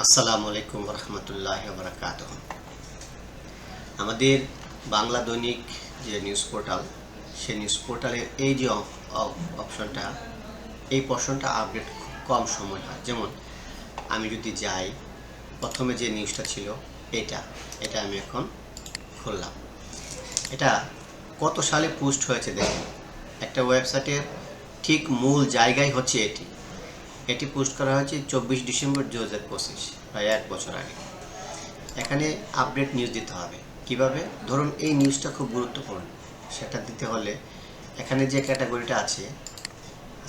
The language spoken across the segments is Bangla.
আসসালামু আলাইকুম রহমতুল্লাহ বারাকাতুহু। আমাদের বাংলা দৈনিক যে নিউজ পোর্টাল, সেই নিউজ পোর্টালের এই যে অপশনটা, এই পোর্শনটা আপডেট খুব কম সময় হয়। যেমন আমি যদি যাই, প্রথমে যে নিউজটা ছিল এটা আমি এখন খুললাম। এটা কত সালে পোস্ট হয়েছে দেখুন। একটা ওয়েবসাইটের ঠিক মূল জায়গায় হচ্ছে এটি পোস্ট করা হয়েছে 24 ডিসেম্বর 2025, প্রায় 1 বছর আগে। এখানে আপডেট নিউজ দিতে হবে। কিভাবে? ধরুন এই নিউজটা খুব গুরুত্বপূর্ণ, সেটা দিতে হলে এখানে যে ক্যাটাগরিটা আছে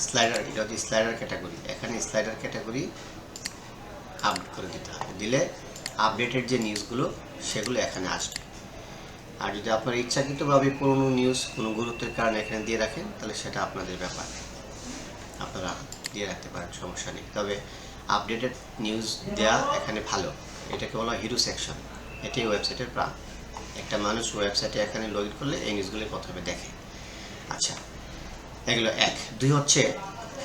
স্লাইডার, এটা হচ্ছে স্লাইডার ক্যাটাগরি। এখানে স্লাইডার ক্যাটাগরি আপডেট করে দিতে হবে। দিলে আপডেটেড যে নিউজগুলো সেগুলো এখানে আসবে। আর যদি আপনার ইচ্ছাকৃতভাবে পুরনো নিউজ কোনো গুরুত্বের কারণে এখানে দিয়ে রাখেন, তাহলে সেটা আপনাদের ব্যাপার, আপনারা দিয়ে রাখতে পারেন, সমস্যা নেই। তবে আপডেটেড নিউজ দেয়া এখানে ভালো। এটাকে বলা হয় হিরো সেকশন। এটাই ওয়েবসাইটের প্রাণ। একটা মানুষ ওয়েবসাইটে এখানে লগ ইন করলে এই নিউজগুলি প্রথমে দেখে। আচ্ছা, এগুলো 1। 2 হচ্ছে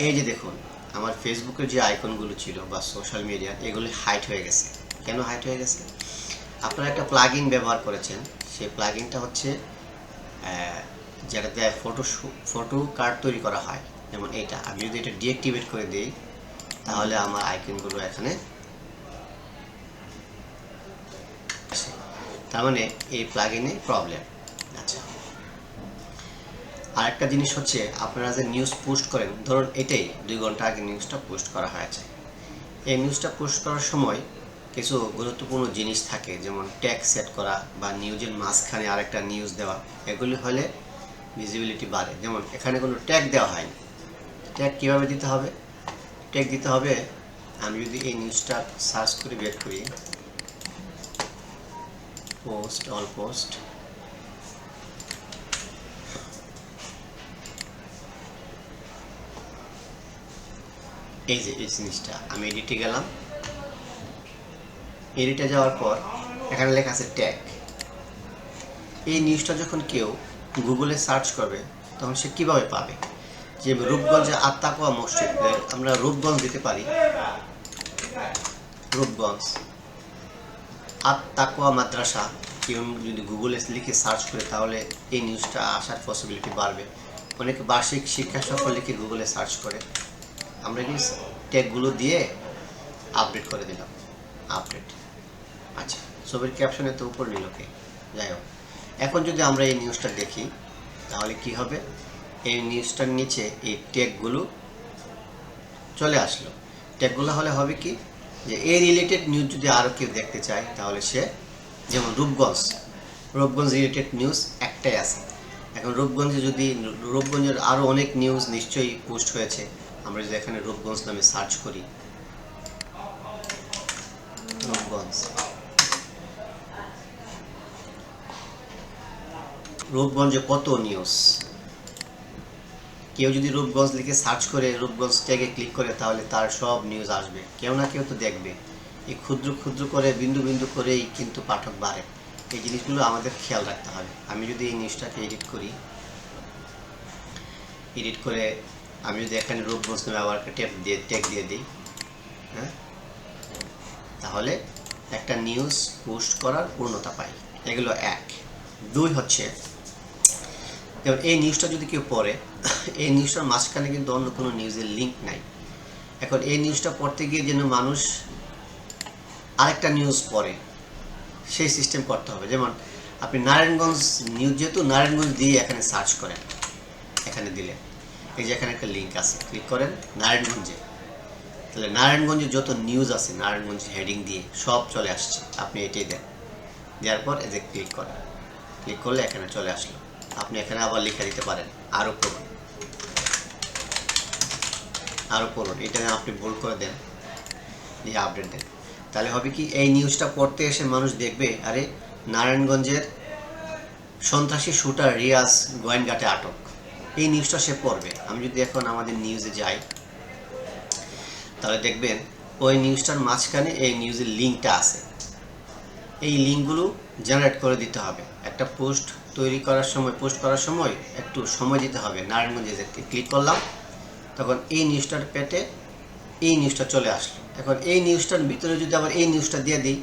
এই যে দেখুন, আমার ফেসবুকের যে আইকনগুলো ছিল বা সোশ্যাল মিডিয়া, এগুলি হাইড হয়ে গেছে। কেন হাইড হয়ে গেছে? আপনারা একটা প্লাগইন ব্যবহার করেছেন। সেই প্লাগইনটা হচ্ছে যেটা দেয় ফটো কার্ড তৈরি করা হয়। যেমন এটা আমি যদি এটা ডিঅ্যাক্টিভেট করে দিই, তাহলে আমার আইকনগুলো এখানে আসে। তার মানে এই প্লাগইনে প্রবলেম। আচ্ছা, আরেকটা জিনিস হচ্ছে, আপনারা যে নিউজ পোস্ট করেন, ধরুন এটাই 2 ঘন্টা আগে নিউজটা পোস্ট করা হয়েছে। এই নিউজটা পোস্ট করার সময় কিছু গুরুত্বপূর্ণ জিনিস থাকে, যেমন ট্যাগ সেট করা বা নিউজের মাঝখানে আরেকটা নিউজ দেওয়া। এগুলি হলে ভিজিবিলিটি বাড়ে। যেমন এখানে কোনো ট্যাগ দেওয়া হয়নি। ট্যাগ কীভাবে দিতে হবে? ট্যাগ দিতে হবে, আমি যদি এই নিউজটা সার্চ করে বের করি, পোস্ট, অল পোস্ট, এই যে এই জিনিসটা, আমি এডিটে গেলাম। এডিটে যাওয়ার পর এখানে লেখা আছে ট্যাগ। এই নিউজটা যখন কেউ গুগলে সার্চ করবে, তখন সে কীভাবে পাবে? যে রূপগঞ্জে আত্মাকুয়া মসজিদ, আমরা রূপগঞ্জ দিতে পারি, রূপগঞ্জ আত্মাকুয়া মাদ্রাসা, কেউ যদি গুগলে লিখে সার্চ করে, তাহলে এই নিউজটা আসার পসিবিলিটি বাড়বে। অনেকে বার্ষিক শিক্ষা সফল লিখে গুগলে সার্চ করে। আমরা কি ট্যাগগুলো দিয়ে আপডেট করে দিলাম, আপডেট। আচ্ছা, ছবির ক্যাপশনে তো উপর নিল কে, যাই হোক। এখন যদি আমরা এই নিউজটা দেখি, তাহলে কি হবে? এই নিউজটার নিচে এই ট্যাগগুলো চলে আসলো। ট্যাগগুলো হলে হবে কি, যে এই রিলেটেড নিউজ যদি আরও কেউ দেখতে চায়, তাহলে সে, যেমন রূপগঞ্জ রিলেটেড নিউজ একটাই আছে। এখন রূপগঞ্জের আরও অনেক নিউজ নিশ্চয়ই পোস্ট হয়েছে। আমরা যদি এখানে রূপগঞ্জ নামে সার্চ করি, রূপগঞ্জে কত নিউজ। কেউ যদি রূপগঞ্জ লিখে সার্চ করে, রূপগঞ্জ ট্যাগে ক্লিক করে, তাহলে তার সব নিউজ আসবে। কেউ না কেউ তো দেখবে। এই ক্ষুদ্র ক্ষুদ্র করে, বিন্দু বিন্দু করেই কিন্তু পাঠক বাড়ে। এই জিনিসগুলো আমাদের খেয়াল রাখতে হবে। আমি যদি এই নিউজটাকে এডিট করে আমি যদি এখানে রূপগঞ্জ নামে আবার একটা ট্যাগ দিয়ে দিই, হ্যাঁ, তাহলে একটা নিউজ পোস্ট করার পূর্ণতা পাই। এগুলো 1। 2 হচ্ছে, যেমন এই নিউজটা যদি কেউ পড়ে, এই নিউজটার মাঝখানে কিন্তু অন্য কোনো নিউজের লিঙ্ক নাই। এখন এই নিউজটা পড়তে গিয়ে যেন মানুষ আরেকটা নিউজ পড়ে, সেই সিস্টেম করতে হবে। যেমন আপনি নারায়ণগঞ্জ নিউজ, যেহেতু নারায়ণগঞ্জ দিয়ে এখানে সার্চ করেন, এখানে দিলে এই যে এখানে একটা লিঙ্ক আছে, ক্লিক করেন নারায়ণগঞ্জে, তাহলে নারায়ণগঞ্জে যত নিউজ আছে নারায়ণগঞ্জ হেডিং দিয়ে সব চলে আসছে। আপনি এটাই দেন, দেওয়ার পর এই যে ক্লিক করলে এখানে চলে আসলো। আপনি এখানে আবার লেখা দিতে পারেন, আরও পড়ুন, এটা আপনি ভুল করে দেন, দিয়ে আপডেট দেন। তাহলে হবে কি, এই নিউজটা পড়তে এসে মানুষ দেখবে, আরে নারায়ণগঞ্জের সন্ত্রাসী শুটার রিয়াজ গোয়েনঘাটে আটক, এই নিউজটা সে পড়বে। আমি যদি এখন আমাদের নিউজে যাই, তাহলে দেখবেন ওই নিউজটার মাঝখানে এই নিউজের লিঙ্কটা আছে। এই লিঙ্কগুলো জেনারেট করে দিতে হবে। একটা পোস্ট করার সময় একটু সময় দিতে হবে। নারায়ণগঞ্জে ক্লিক করলাম, তখন এই নিউজটার পেটে এই নিউজটা চলে আসলো। এখন এই নিউজটার ভিতরে যদি আবার এই নিউজটা দিয়ে দিই,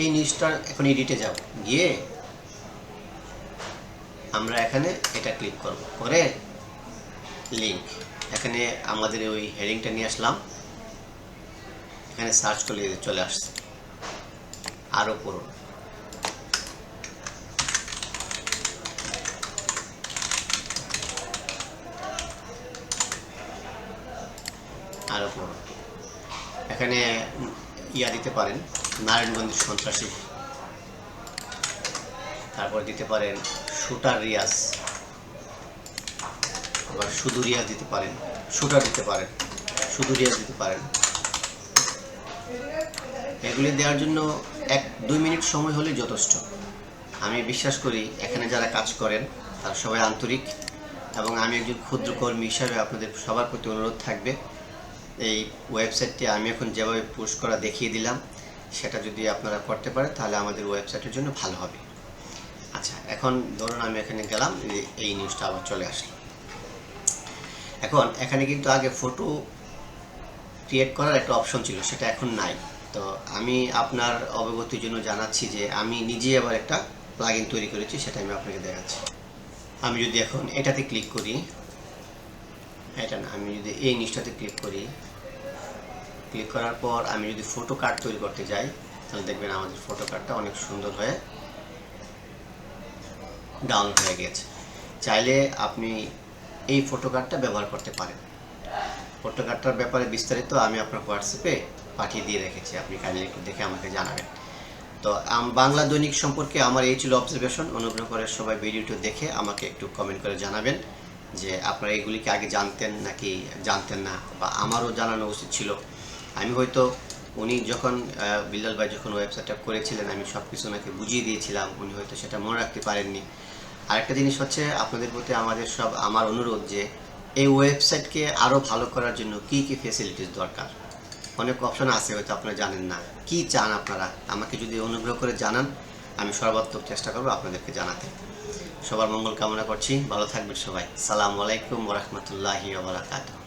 এই নিউজটা এখন এডিটে যাব, গিয়ে আমরা এখানে এটা ক্লিক করব, করে লিঙ্ক, এখানে আমাদের ওই হেডিংটা নিয়ে আসলাম, এখানে সার্চ করলে চলে আসছে। আরও পড়ুন, আরও পড়ুন। এখানে দিতে পারেন নারায়ণগঞ্জের সন্ত্রাসী, তারপর দিতে পারেন শুটার রিয়াজ, আবার শুধু রিয়াজ দিতে পারেন, শুটার দিতে পারেন, শুধু রিয়াজ দিতে পারেন। এগুলি দেওয়ার জন্য 1-2 মিনিট সময় হলে যথেষ্ট। আমি বিশ্বাস করি এখানে যারা কাজ করেন তারা সবাই আন্তরিক, এবং আমি একজন ক্ষুদ্র কর্মী হিসাবে আপনাদের সবার প্রতি অনুরোধ থাকবে, এই ওয়েবসাইটটি আমি এখন যেভাবে পোস্ট করা দেখিয়ে দিলাম, সেটা যদি আপনারা করতে পারেন তাহলে আমাদের ওয়েবসাইটের জন্য ভালো হবে। আচ্ছা, এখন ধরুন আমি এখানে গেলাম, এই নিউজটা আবার চলে আসলো। এখন এখানে কিন্তু আগে ফটো ক্রিয়েট করার একটা অপশন ছিল, সেটা এখন নাই। তো আমি আপনার অবগতির জন্য জানাচ্ছি যে আমি নিজে আবার একটা প্লাগইন তৈরি করেছি, সেটা আমি আপনাকে দেখাচ্ছি। আমি যদি এখন এটাতে ক্লিক করি, এটা না, আমি যদি এই নিউজটাতে ক্লিক করি, ক্লিক করার পর আমি যদি ফটো কার্ড তৈরি করতে যাই, তাহলে দেখবেন আমাদের ফটো কার্ডটা অনেক সুন্দর হয়ে ডাউনলোড হয়ে গেছে। চাইলে আপনি এই ফটো কার্ডটা ব্যবহার করতে পারেন। ফটো কার্ডটার ব্যাপারে বিস্তারিত আমি আপনার হোয়াটসঅ্যাপে পাঠিয়ে দিয়ে রেখেছি, আপনি কাইন্ডলি একটু দেখে আমাকে জানাবেন। তো বাংলা দৈনিক সম্পর্কে আমার এই ছিল অবজারভেশন। অনুগ্রহ করে সবাই ভিডিওটি দেখে আমাকে একটু কমেন্ট করে জানাবেন যে আপনারা এগুলিকে আগে জানতেন নাকি জানতেন না, বা আমারও জানানো উচিত ছিল। আমি হয়তো উনি যখন বিল্লাল ভাই যখন ওয়েবসাইটটা করেছিলেন, আমি সব কিছু ওনাকে বুঝিয়ে দিয়েছিলাম, উনি হয়তো সেটা মনে রাখতে পারেননি। আরেকটা জিনিস হচ্ছে, আপনাদের প্রতি আমার অনুরোধ যে এই ওয়েবসাইটকে আরও ভালো করার জন্য কী কী ফেসিলিটিস দরকার। অনেক অপশন আছে, হয়তো আপনারা জানেন না। কি চান আপনারা আমাকে যদি অনুগ্রহ করে জানান, আমি সর্বাত্মক চেষ্টা করবো আপনাদেরকে জানাতে। সবার মঙ্গল কামনা করছি, ভালো থাকবেন সবাই। সালামু আলাইকুম ওয়া রাহমাতুল্লাহি ওয়া বারাকাতুহু।